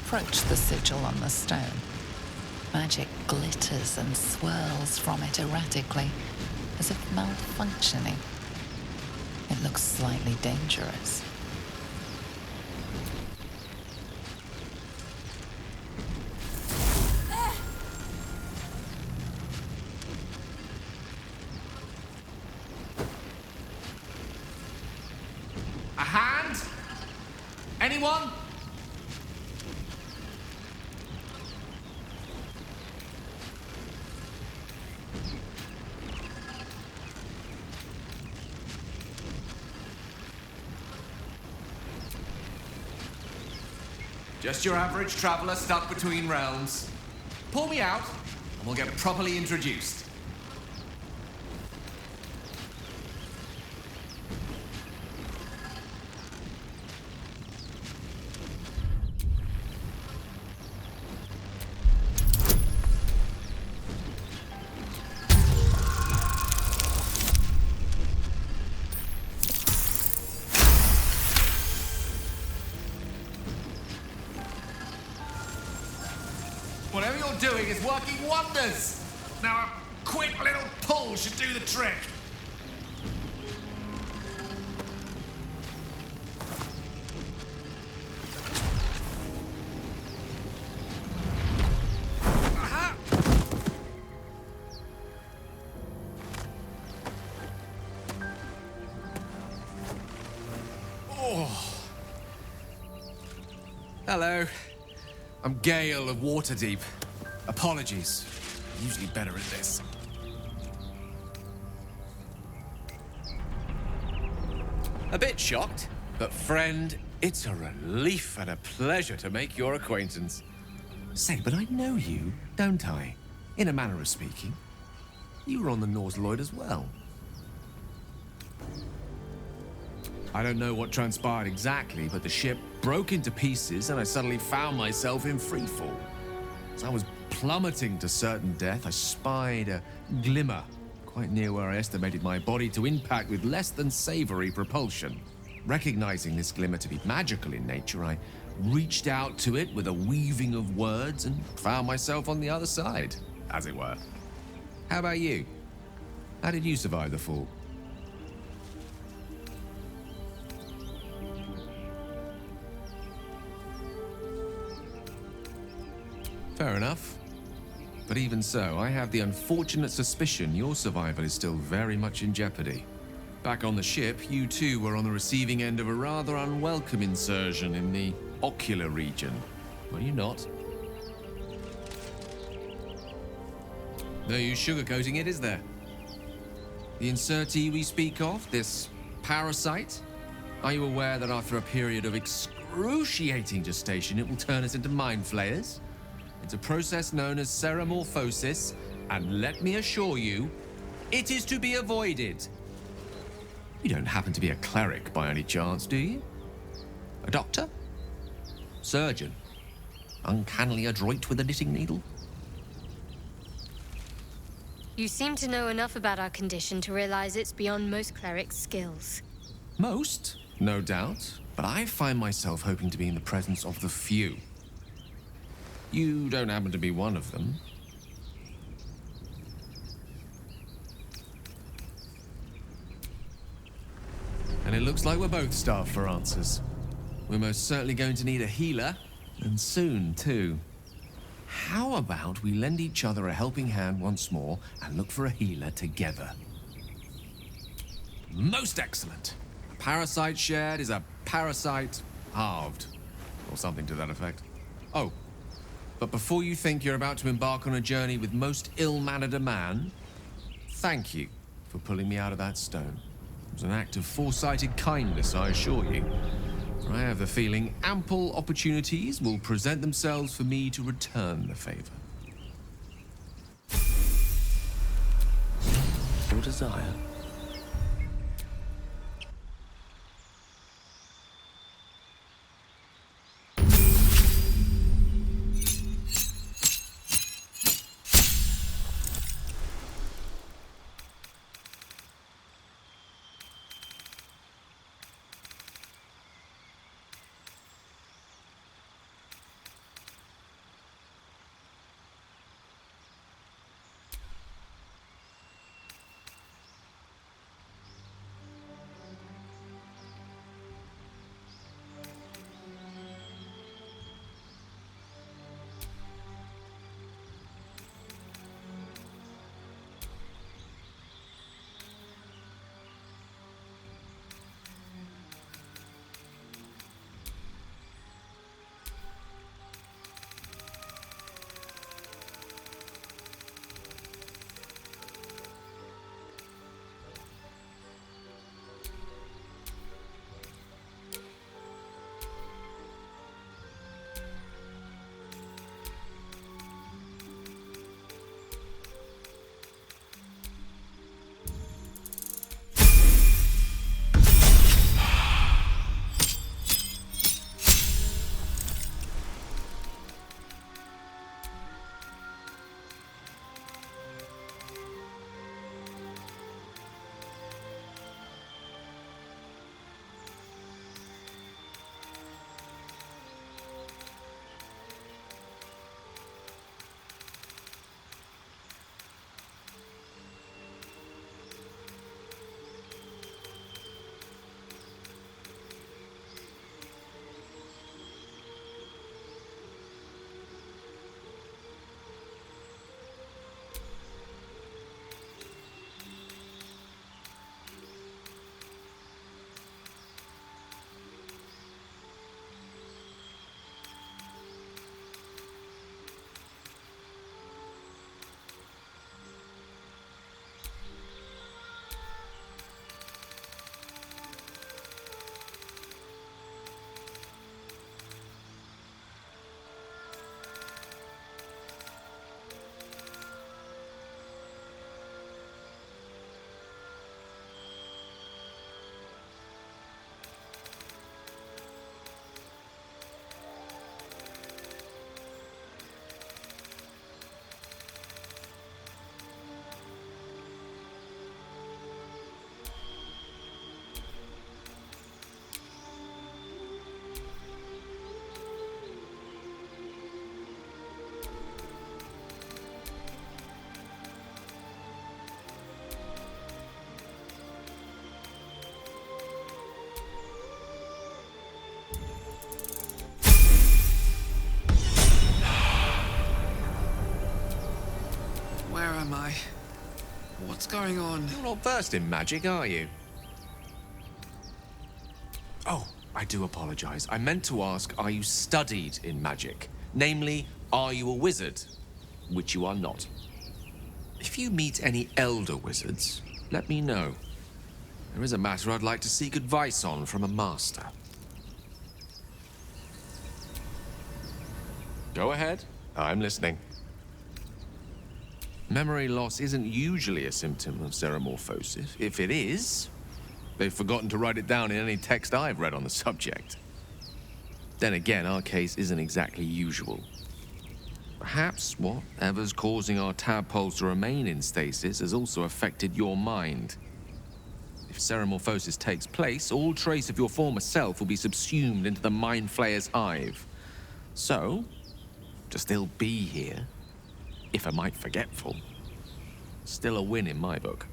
approach the sigil on the stone. Magic glitters and swirls from it erratically, as if malfunctioning. It looks slightly dangerous. A hand? Anyone? Just your average traveler stuck between realms. Pull me out, and we'll get properly introduced. Whatever you're doing is working wonders. Now a quick little pull should do the trick. Aha! Oh. Hello. I'm Gale of Waterdeep. Apologies. I'm usually better at this. A bit shocked, but friend, it's a relief and a pleasure to make your acquaintance. Say, but I know you, don't I? In a manner of speaking. You were on the Norse Lloyd as well. I don't know what transpired exactly, but the ship broke into pieces and I suddenly found myself in freefall. As I was plummeting to certain death, I spied a glimmer quite near where I estimated my body to impact with less than savory propulsion. Recognizing this glimmer to be magical in nature, I reached out to it with a weaving of words and found myself on the other side, as it were. How about you? How did you survive the fall? Fair enough. But even so, I have the unfortunate suspicion your survival is still very much in jeopardy. Back on the ship, you too were on the receiving end of a rather unwelcome insertion in the ocular region, were you not? No use sugarcoating it, is there? The insertee we speak of, this parasite, are you aware that after a period of excruciating gestation, it will turn us into mind flayers? It's a process known as ceremorphosis, and let me assure you, it is to be avoided. You don't happen to be a cleric by any chance, do you? A doctor? Surgeon? Uncannily adroit with a knitting needle? You seem to know enough about our condition to realize it's beyond most clerics' skills. Most, no doubt, but I find myself hoping to be in the presence of the few. You don't happen to be one of them. And it looks like we're both starved for answers. We're most certainly going to need a healer, and soon, too. How about we lend each other a helping hand once more and look for a healer together? Most excellent. A parasite shared is a parasite halved, or something to that effect. Oh. But before you think you're about to embark on a journey with most ill-mannered a man, thank you for pulling me out of that stone. It was an act of foresighted kindness, I assure you. For I have the feeling ample opportunities will present themselves for me to return the favor. Your desire. What's going on? You're not versed in magic, are you? Oh, I do apologize. I meant to ask, are you studied in magic? Namely, are you a wizard? Which you are not. If you meet any elder wizards, let me know. There is a matter I'd like to seek advice on from a master. Go ahead. I'm listening. Memory loss isn't usually a symptom of ceremorphosis. If it is, they've forgotten to write it down in any text I've read on the subject. Then again, our case isn't exactly usual. Perhaps whatever's causing our tadpoles to remain in stasis has also affected your mind. If ceremorphosis takes place, all trace of your former self will be subsumed into the Mind Flayer's hive. So, to still be here, if a mite forgetful, still a win in my book.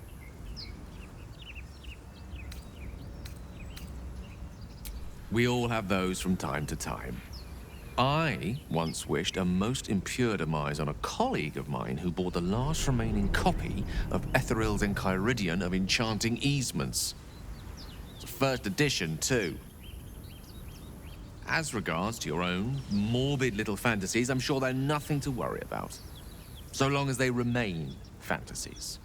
We all have those from time to time. I once wished a most impure demise on a colleague of mine who bore the last remaining copy of Etheril's Enchiridion of Enchanting Easements. It's a first edition, too. As regards to your own morbid little fantasies, I'm sure they're nothing to worry about. So long as they remain fantasies.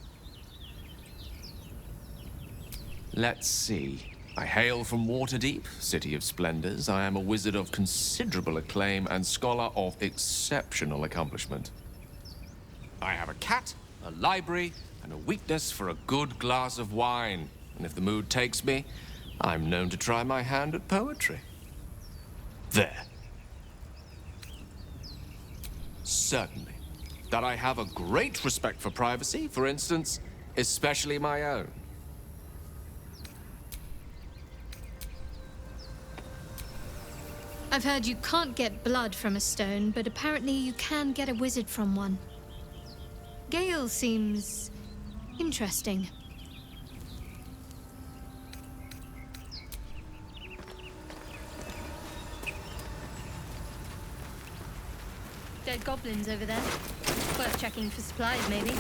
Let's see. I hail from Waterdeep, City of Splendors. I am a wizard of considerable acclaim and scholar of exceptional accomplishment. I have a cat, a library, and a weakness for a good glass of wine. And if the mood takes me, I'm known to try my hand at poetry. There. Certainly. That I have a great respect for privacy, for instance, especially my own. I've heard you can't get blood from a stone, but apparently you can get a wizard from one. Gale seems interesting. Dead goblins over there. Worth checking for supplies, maybe.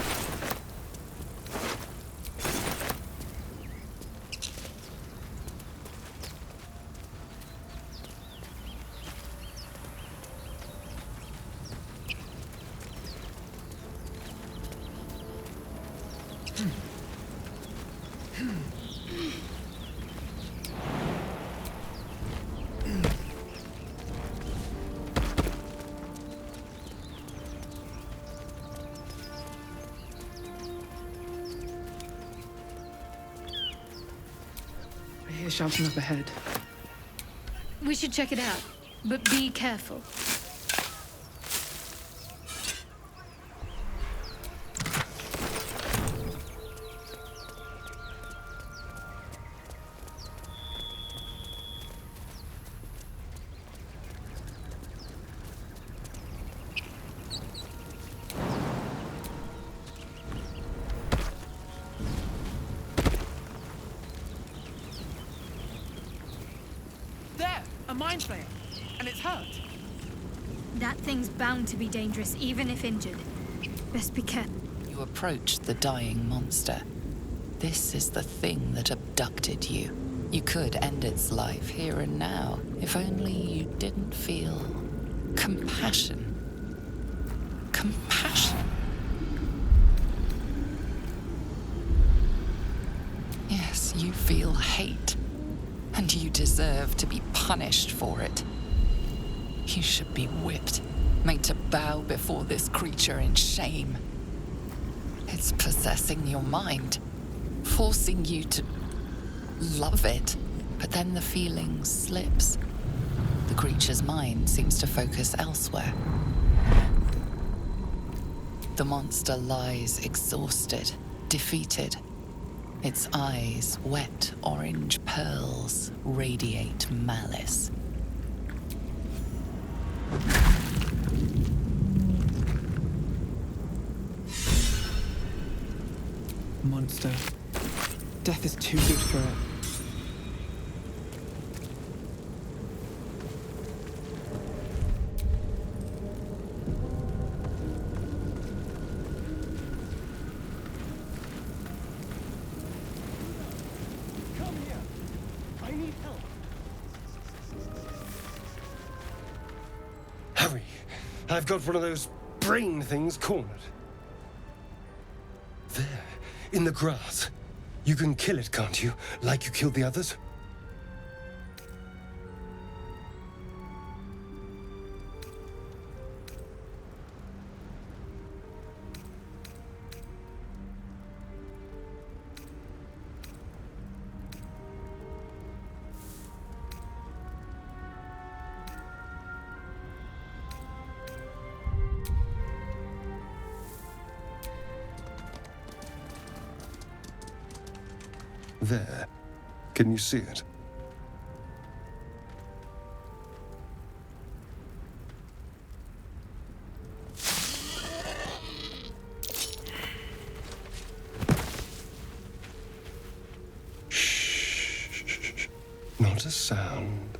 I hear shouting up ahead. We should check it out, but be careful. There! A Mind Flayer! And it's hurt! That thing's bound to be dangerous, even if injured. Best be careful. You approach the dying monster. This is the thing that abducted you. You could end its life here and now, if only you didn't feel compassion. Compassion. Yes, you feel hate, and you deserve to be punished for it. You should be whipped, made to bow before this creature in shame. It's possessing your mind, forcing you to love it, but then the feeling slips. The creature's mind seems to focus elsewhere. The monster lies exhausted, defeated. Its eyes, wet orange pearls, radiate malice. Monster. Death is too good for it. need help. Hurry! I've got one of those brain things cornered. There, in the grass. You can kill it, can't you? Like you killed the others? There. Can you see it? Shh. Not a sound.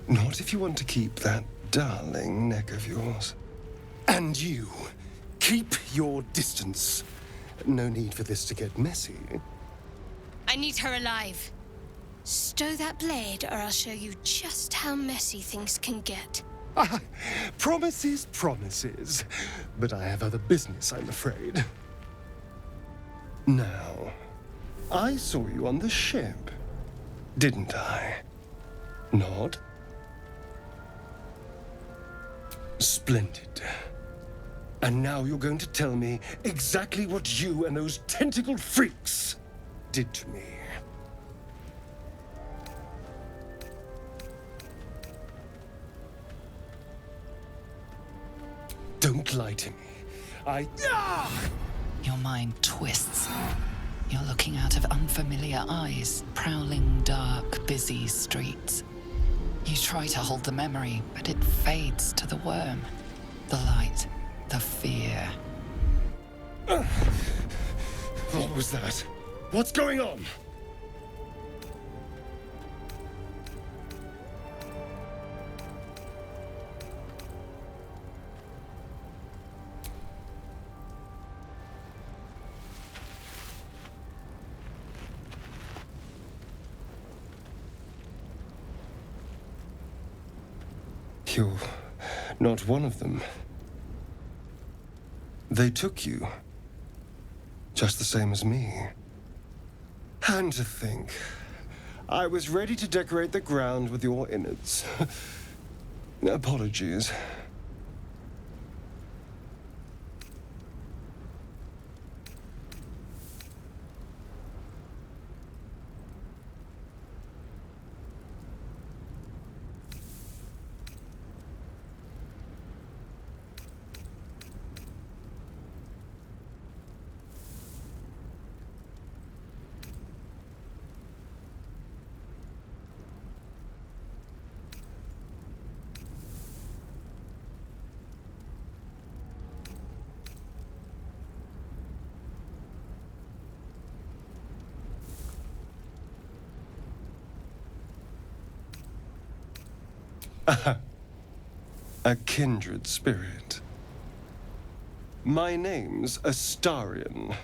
Not if you want to keep that darling neck of yours. And you, keep your distance. No need for this to get messy. I need her alive. Stow that blade, or I'll show you just how messy things can get. Promises, promises. But I have other business, I'm afraid. Now, I saw you on the ship, didn't I? Nod? Splendid. And now you're going to tell me exactly what you and those tentacled freaks did to me. Don't lie to me. Your mind twists. You're looking out of unfamiliar eyes, prowling dark, busy streets. You try to hold the memory, but it fades to the worm. The light, the fear. What was that? What's going on? You're not one of them. They took you. Just the same as me. And to think, I was ready to decorate the ground with your innards. Apologies. A kindred spirit. My name's Astarion.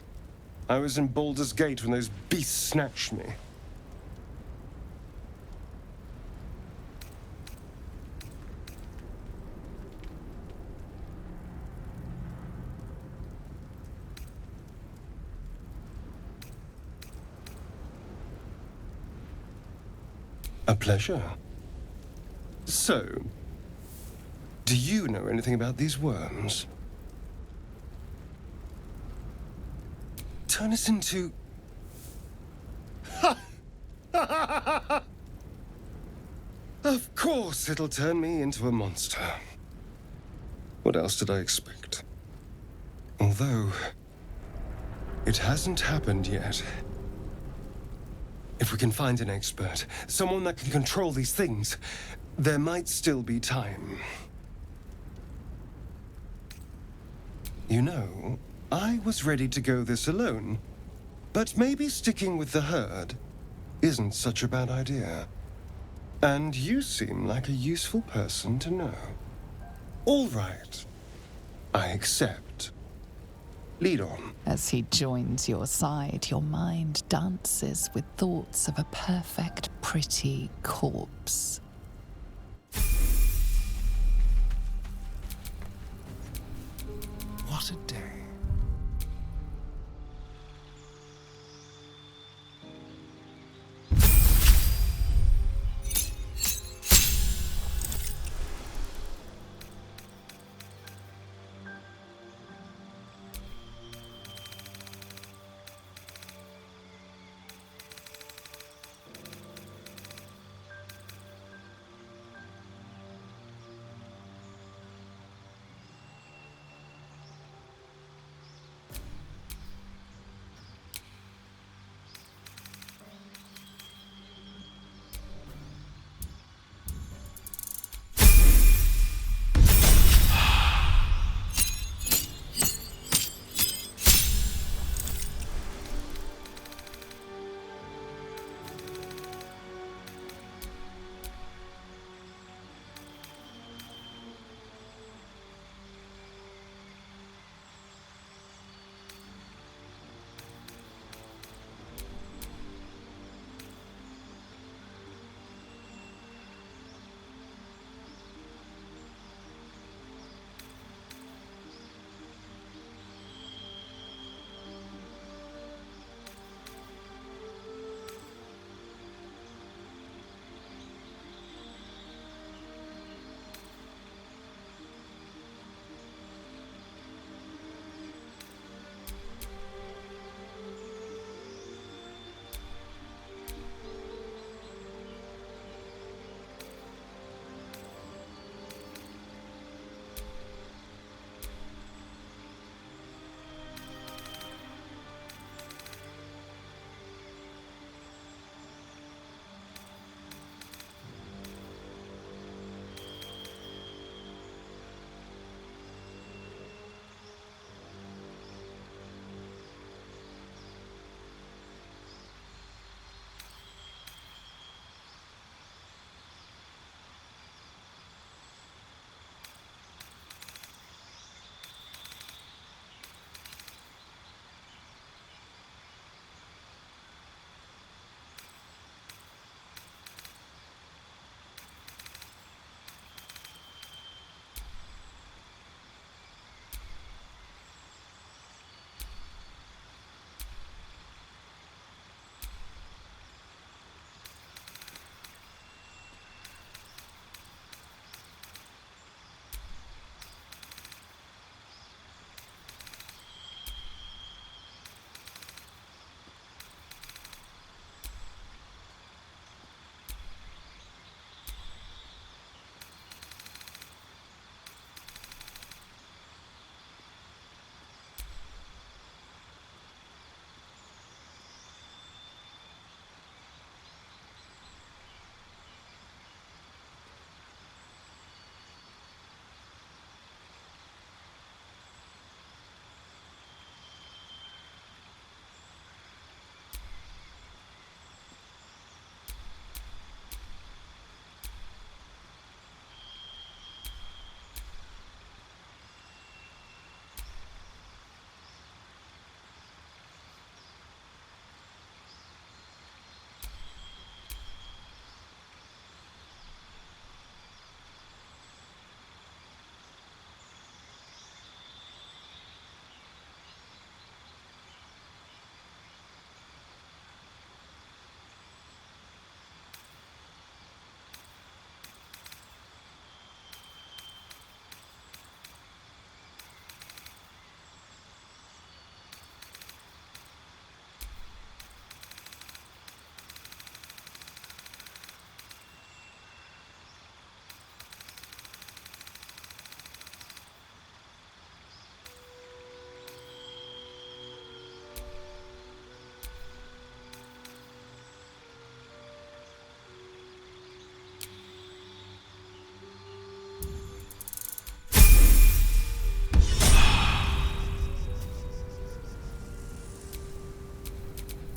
I was in Baldur's Gate when those beasts snatched me. A pleasure. So, do you know anything about these worms? Turn us into... Of course it'll turn me into a monster. What else did I expect? Although, it hasn't happened yet. If we can find an expert, someone that can control these things, there might still be time. You know, I was ready to go this alone, but maybe sticking with the herd isn't such a bad idea. And you seem like a useful person to know. All right, I accept. Lead on. As he joins your side, your mind dances with thoughts of a perfect, pretty corpse. What a day.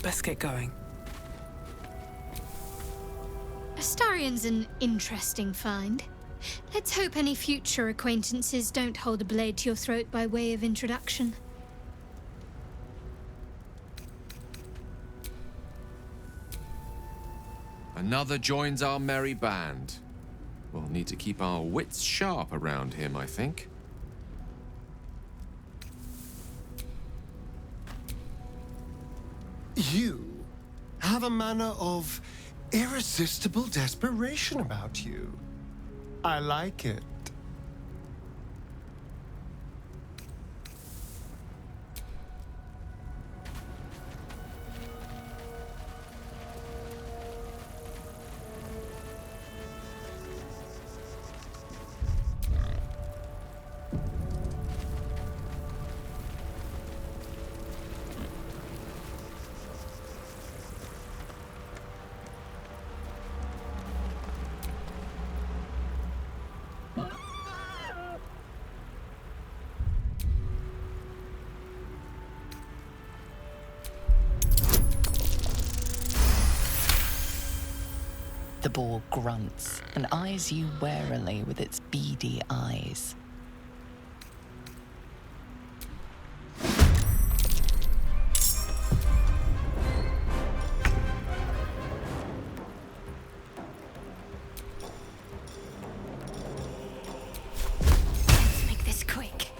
Let's get going. Astarion's an interesting find. Let's hope any future acquaintances don't hold a blade to your throat by way of introduction. Another joins our merry band. We'll need to keep our wits sharp around him, I think. You have a manner of irresistible desperation about you. I like it. The boar grunts and eyes you warily with its beady eyes. Let's make this quick.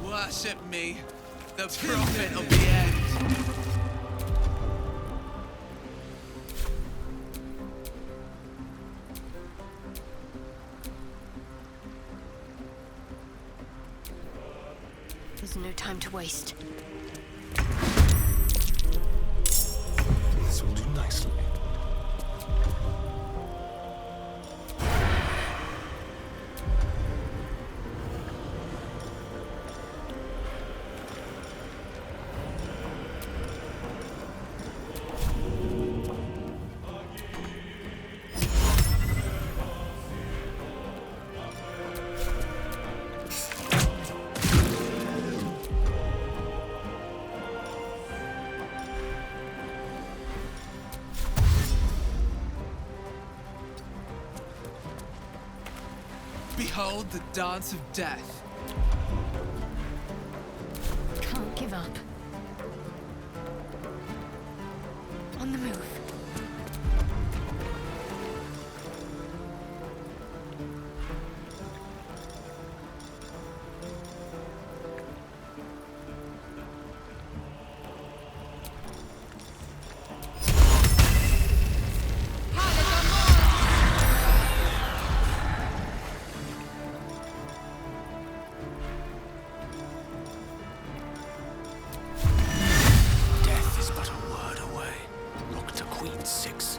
Worship me, the prophet of the end. There's no time to waste. This will do nicely. Behold the dance of death. Can't give up. On the move. Death is but a word away. Look to Queen 6.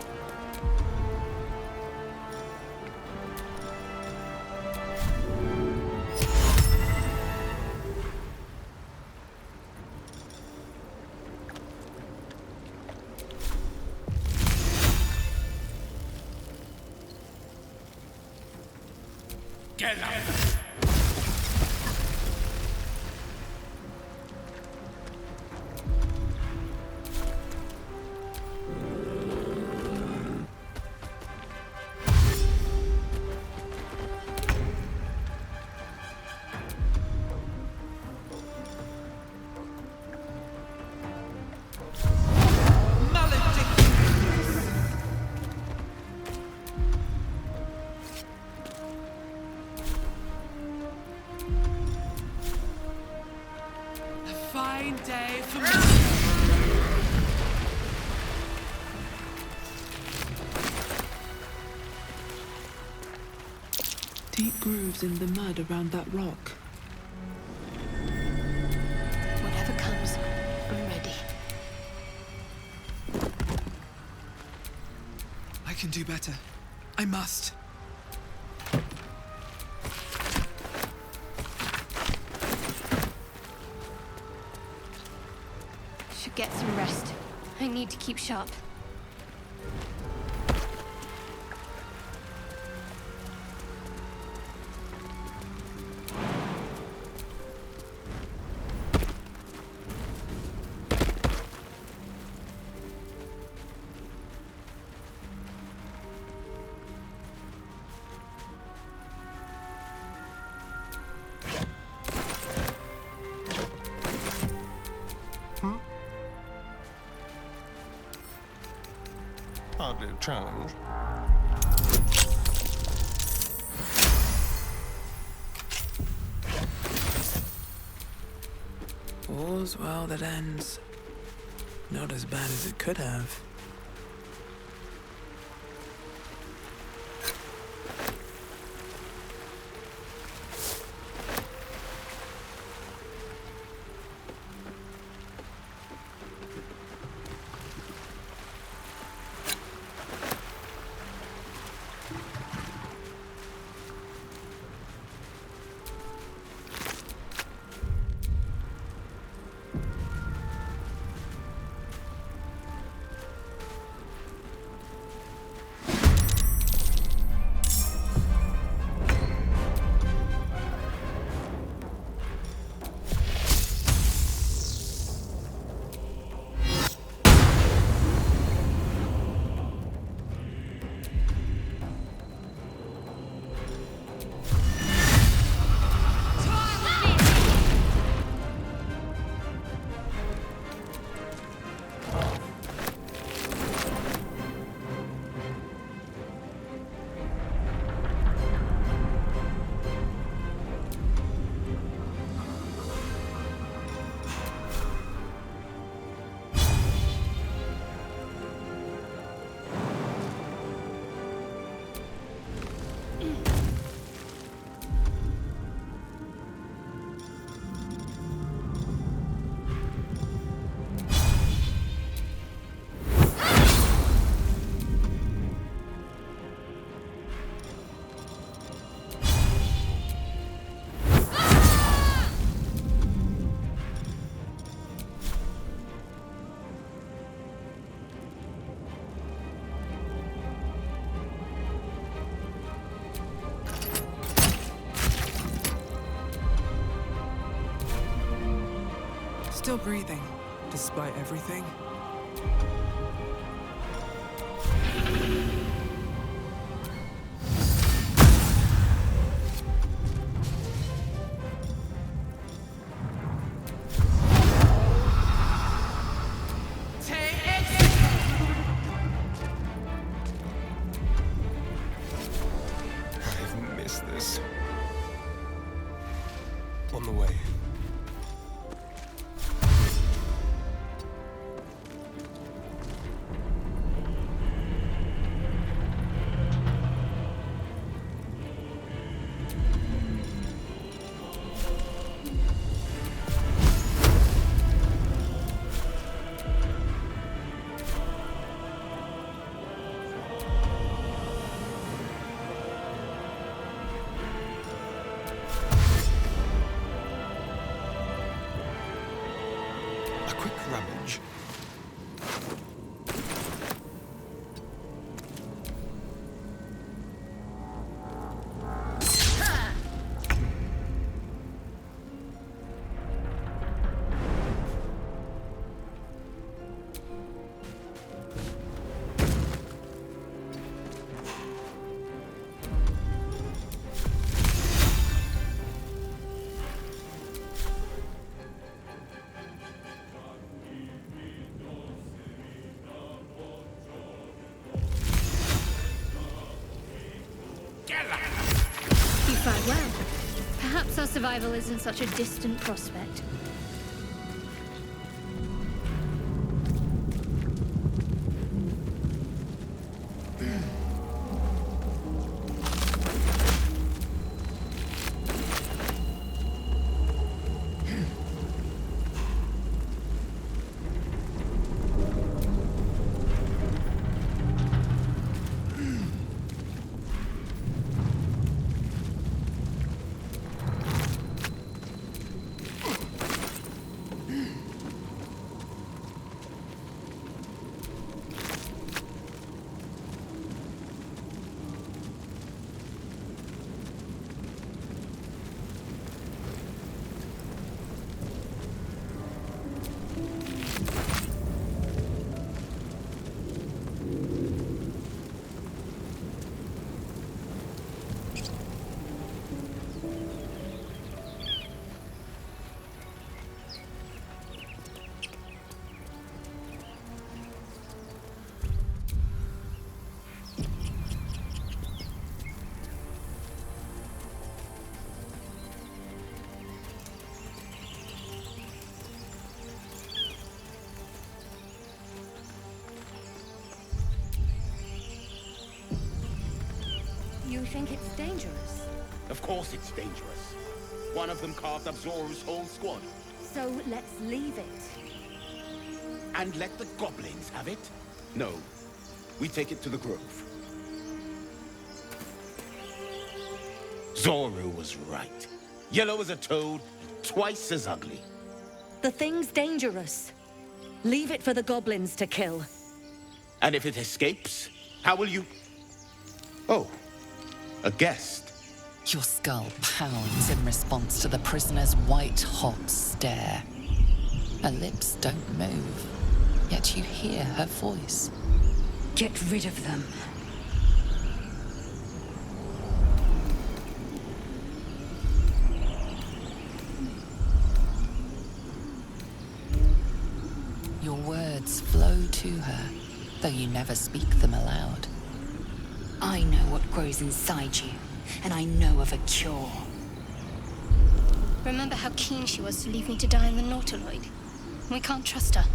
Get up! Fine day for me. deep grooves in the mud around that rock. Whatever comes, I'm ready. I can do better. I must. Should get some rest. I need to keep sharp. Hardly a challenge. All's well that ends. Not as bad as it could have. Still breathing, despite everything. I've missed this. On the way. A quick rummage. You fared well. Perhaps our survival isn't such a distant prospect. You think it's dangerous? Of course it's dangerous. One of them carved up Zoru's whole squad. So let's leave it. And let the goblins have it? No. We take it to the grove. Zoru was right. Yellow as a toad, twice as ugly. The thing's dangerous. Leave it for the goblins to kill. And if it escapes, how will you... Oh, a guest. Your skull pounds in response to the prisoner's white-hot stare. Her lips don't move, yet you hear her voice. Get rid of them. Your words flow to her, though you never speak them aloud. I know what grows inside you, and I know of a cure. Remember how keen she was to leave me to die in the Nautiloid? We can't trust her.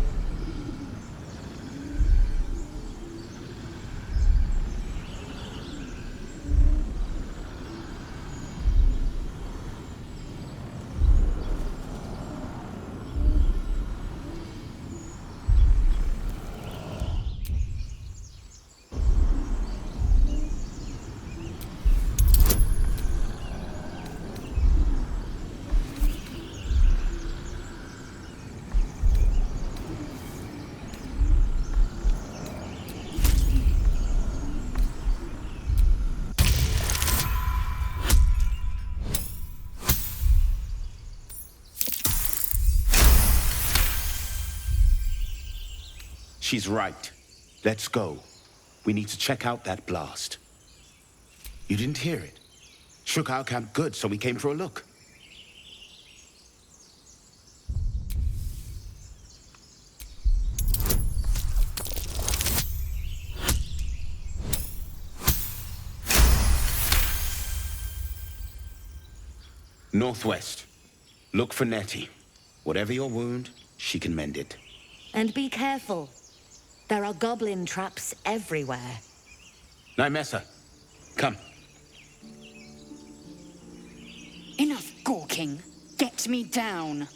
She's right. Let's go. We need to check out that blast. You didn't hear it? Shook our camp good, so we came for a look. Northwest. Look for Nettie. Whatever your wound, she can mend it. And be careful. There are goblin traps everywhere. Nymessa, come. Enough gawking. Get me down.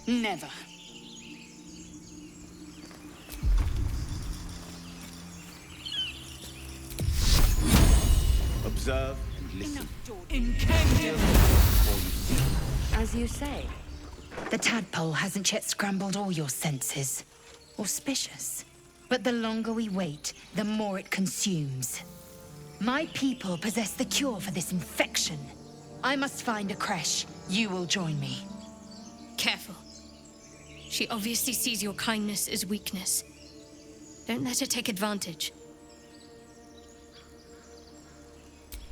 Never. Observe and listen. As you say. The tadpole hasn't yet scrambled all your senses. Auspicious. But the longer we wait, the more it consumes. My people possess the cure for this infection. I must find a creche. You will join me. Careful. She obviously sees your kindness as weakness. Don't let her take advantage.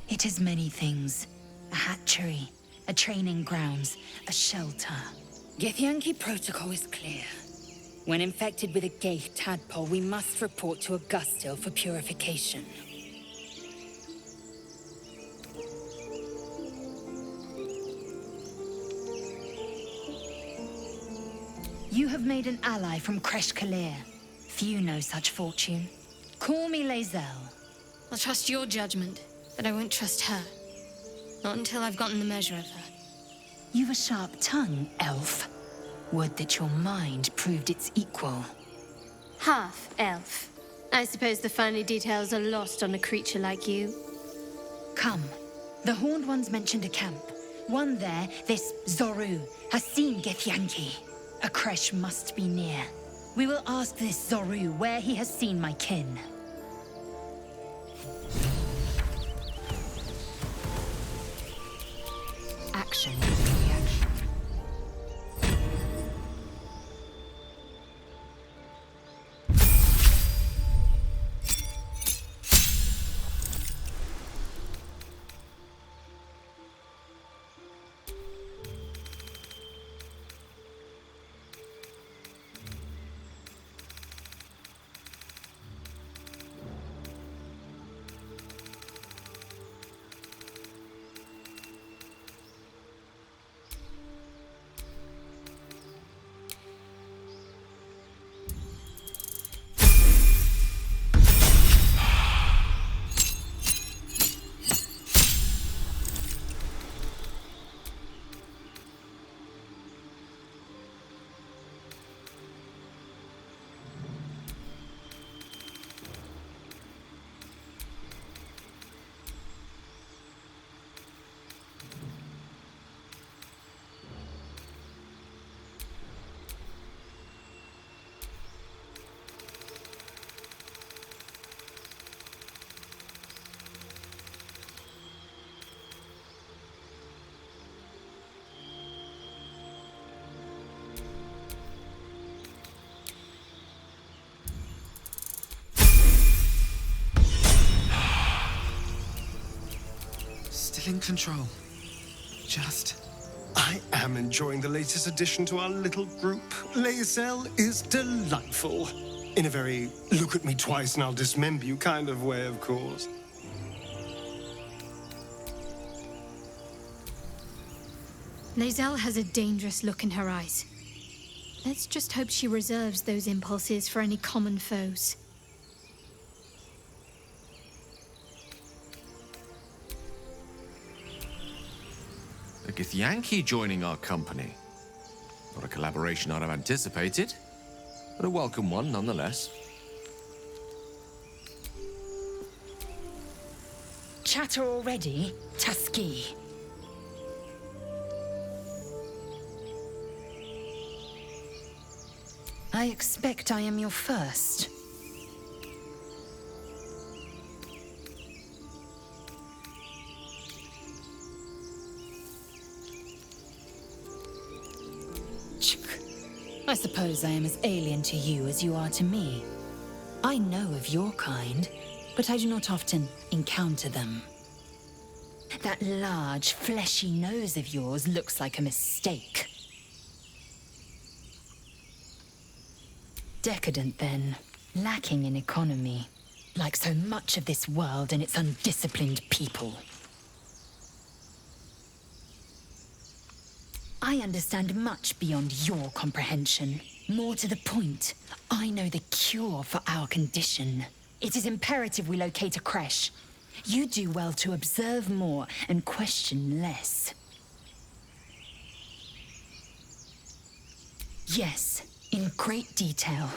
It is many things. A hatchery, a training grounds, a shelter. Githyanki protocol is clear. When infected with a gay tadpole, we must report to Augustil for purification. You have made an ally from Kresh Kalir. Few know such fortune. Call me Lae'zel. I'll trust your judgment, but I won't trust her. Not until I've gotten the measure of her. You've a sharp tongue, elf. Would that your mind proved its equal. Half elf. I suppose the finer details are lost on a creature like you. Come. The Horned Ones mentioned a camp. One there, this Zoru, has seen Githyanki. A creche must be near. We will ask this Zoru where he has seen my kin. Action. Reaction. still in control. Just... I am enjoying the latest addition to our little group. Lae'zel is delightful. In a very look at me twice and I'll dismember you kind of way, of course. Lae'zel has a dangerous look in her eyes. Let's just hope she reserves those impulses for any common foes. A Githyanki joining our company. Not a collaboration I'd have anticipated, but a welcome one nonetheless. Chatter already, Tusky? I expect I am your first. I suppose I am as alien to you as you are to me. I know of your kind, but I do not often encounter them. That large, fleshy nose of yours looks like a mistake. Decadent, then. Lacking in economy. Like so much of this world and its undisciplined people. I understand much beyond your comprehension. More to the point, I know the cure for our condition. It is imperative we locate a creche. You do well to observe more and question less. Yes, in great detail.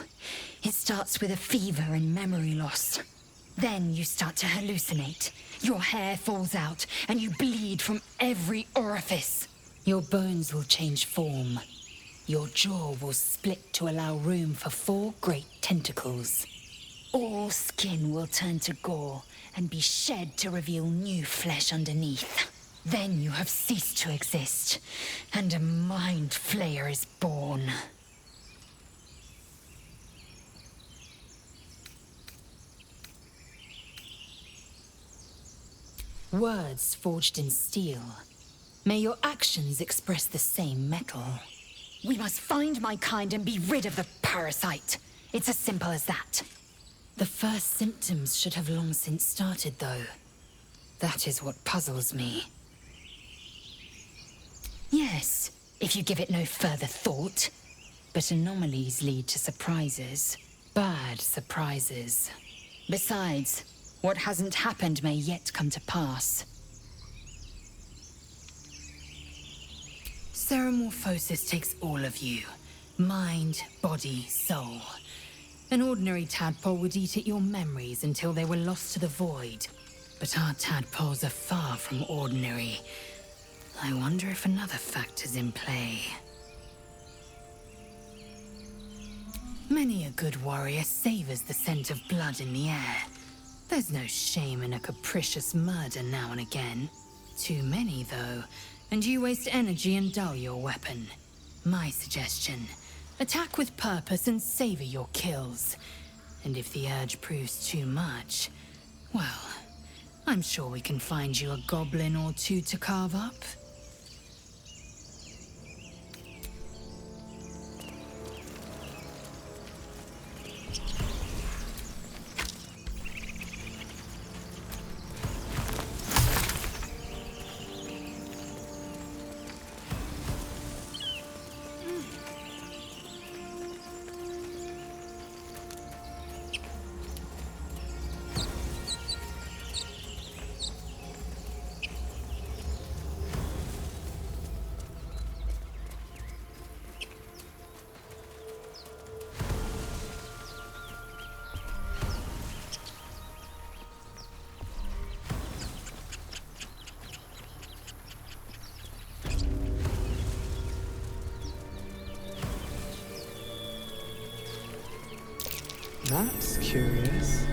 It starts with a fever and memory loss. Then you start to hallucinate. Your hair falls out and you bleed from every orifice. Your bones will change form. Your jaw will split to allow room for 4 great tentacles. All skin will turn to gore and be shed to reveal new flesh underneath. Then you have ceased to exist, and a mind flayer is born. Words forged in steel. May your actions express the same metal. We must find my kind and be rid of the parasite. It's as simple as that. The first symptoms should have long since started, though. That is what puzzles me. Yes, if you give it no further thought. But anomalies lead to surprises. Bad surprises. Besides, what hasn't happened may yet come to pass. Ceremorphosis takes all of you. Mind, body, soul. An ordinary tadpole would eat at your memories until they were lost to the void. But our tadpoles are far from ordinary. I wonder if another factor's in play. Many a good warrior savors the scent of blood in the air. There's no shame in a capricious murder now and again. Too many, though. And you waste energy and dull your weapon. My suggestion, attack with purpose and savor your kills. And if the urge proves too much, well, I'm sure we can find you a goblin or 2 to carve up. That's curious.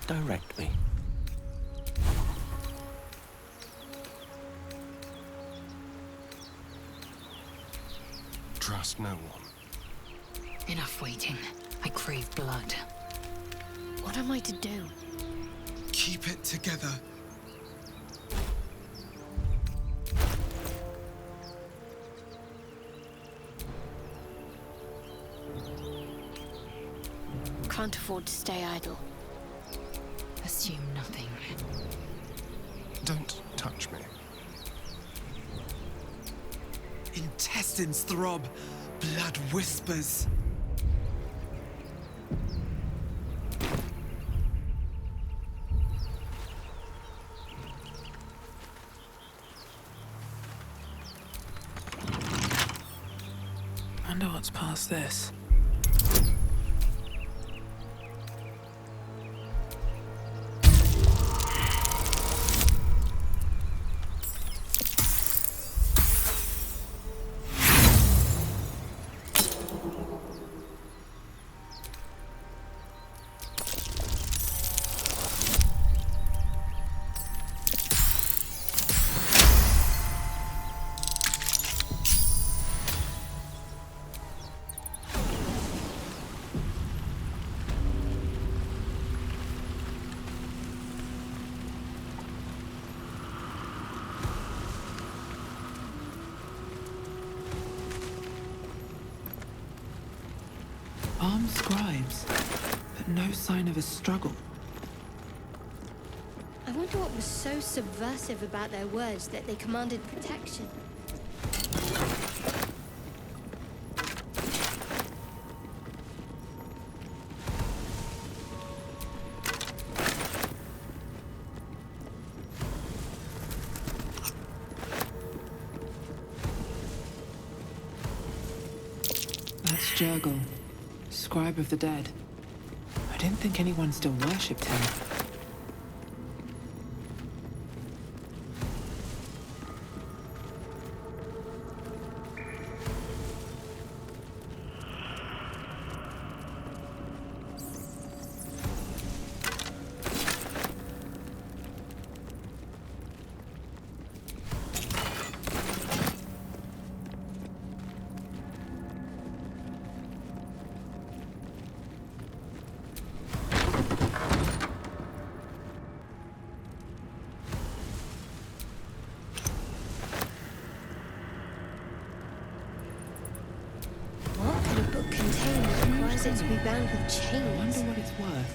direct me. Trust no one. Enough waiting. I crave blood. What am I to do? Keep it together. Can't afford to stay idle. Assume nothing. Don't touch me. Intestines throb. Blood whispers. Wonder what's past this. Armed scribes, but no sign of a struggle. I wonder what was so subversive about their words that they commanded protection. That's Jurgle, scribe of the dead. I didn't think anyone still worshipped him. What could a book contain that requires it to be bound with I chains? wonder what it's worth.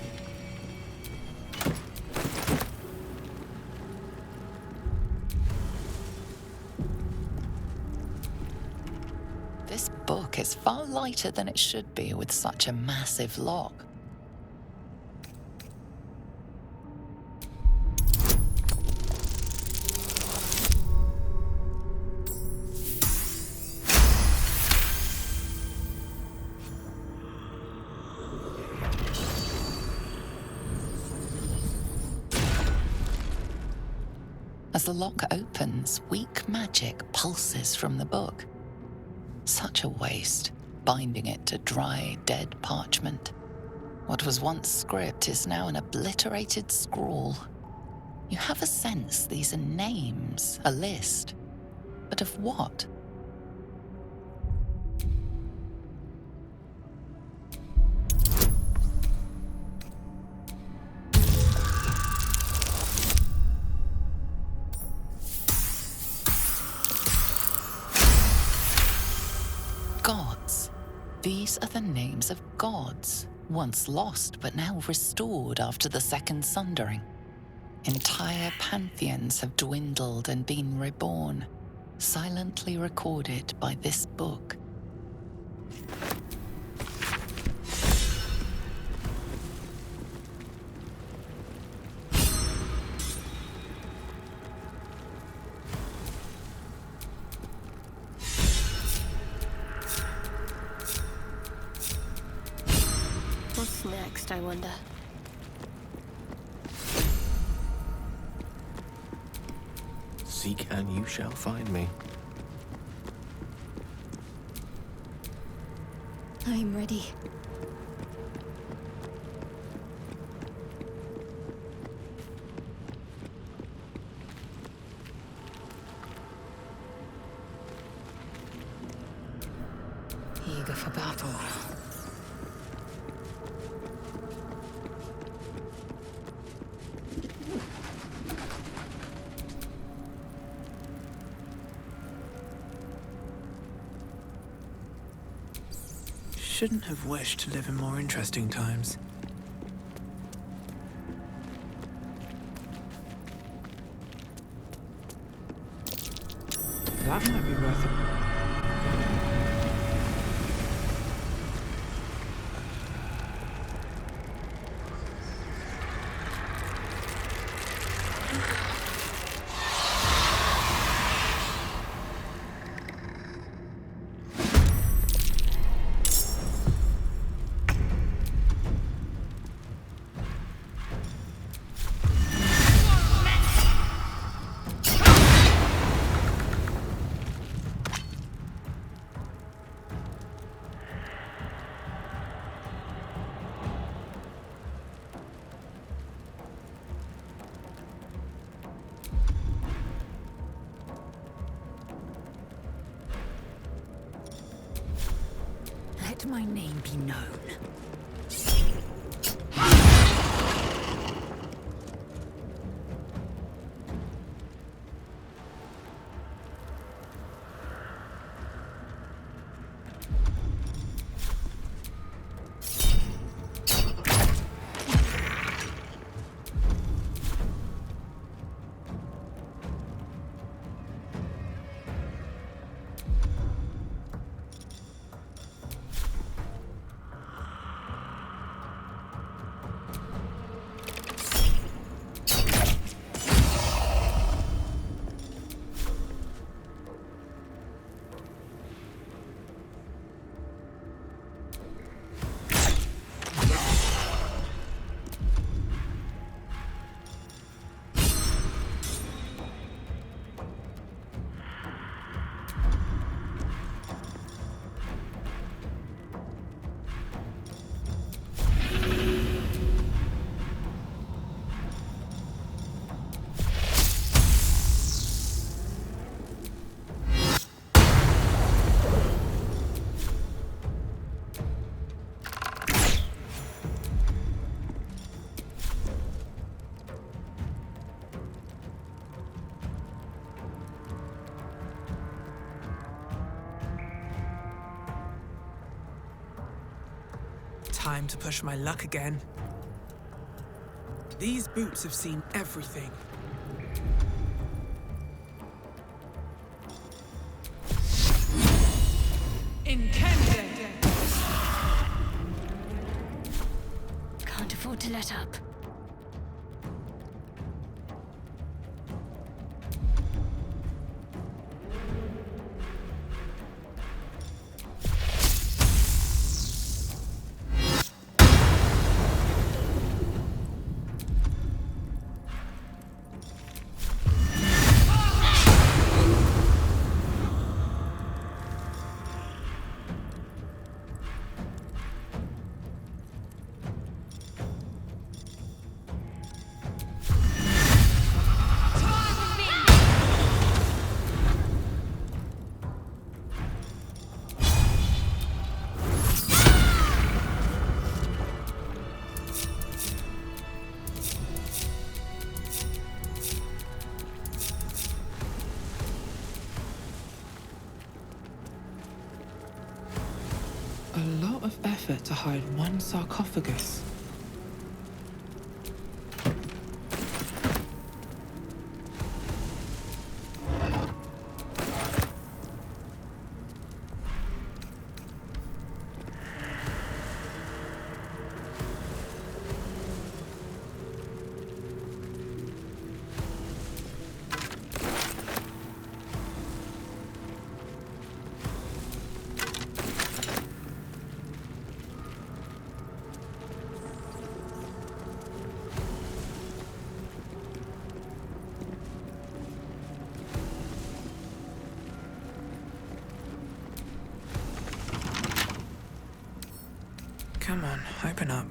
This book is far lighter than it should be with such a massive lock. As the lock opens, weak magic pulses from the book. Such a waste, binding it to dry, dead parchment. What was once script is now an obliterated scrawl. You have a sense these are names, a list. But of what? Gods. These are the names of gods, once lost but now restored after the Second Sundering. Entire pantheons have dwindled and been reborn, silently recorded by this book. What's next, I wonder? Seek and you shall find me. I'm ready. shouldn't have wished to live in more interesting times. That might be worth it. Let my name be known. Time to push my luck again. These boots have seen everything. Incende! Can't afford to let up. A lot of effort to hide one sarcophagus. Come on, open up.